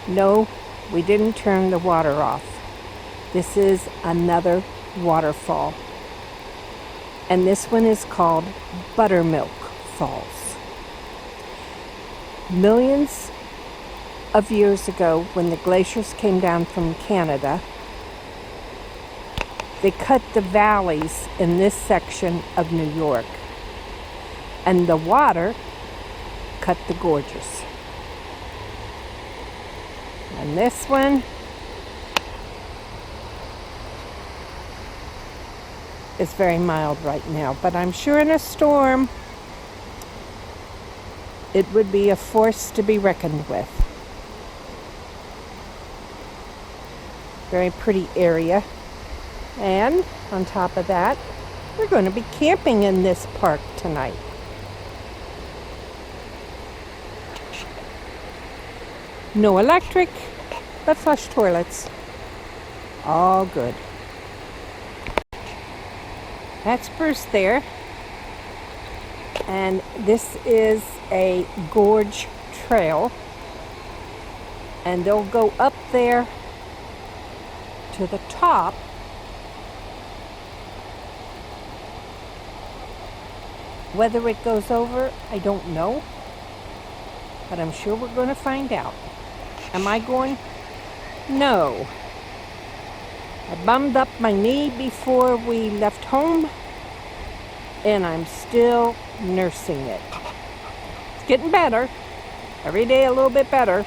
No, we didn't turn the water off. This is another waterfall. And this one is called Buttermilk Falls. Millions of years ago, when the glaciers came down from Canada, they cut the valleys in this section of New York. And the water cut the gorges. And this one is very mild right now, but I'm sure in a storm it would be a force to be reckoned with. Very pretty area. And on top of that, we're going to be camping in this park tonight. No electric, but flush toilets. All good. That's Bruce there. And this is a gorge trail. And they'll go up there to the top. Whether it goes over, I don't know. But I'm sure we're going to find out. Am I going? No. I bummed up my knee before we left home, and I'm still nursing it. It's getting better. Every day a little bit better.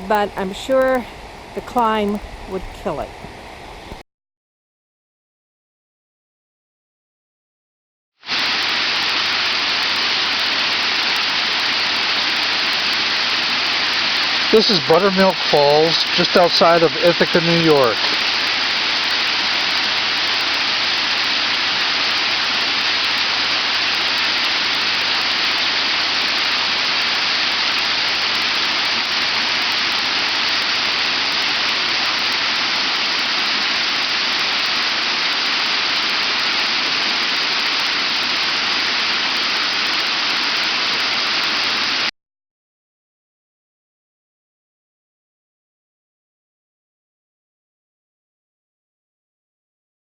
But I'm sure the climb would kill it. This is Buttermilk Falls, just outside of Ithaca, New York.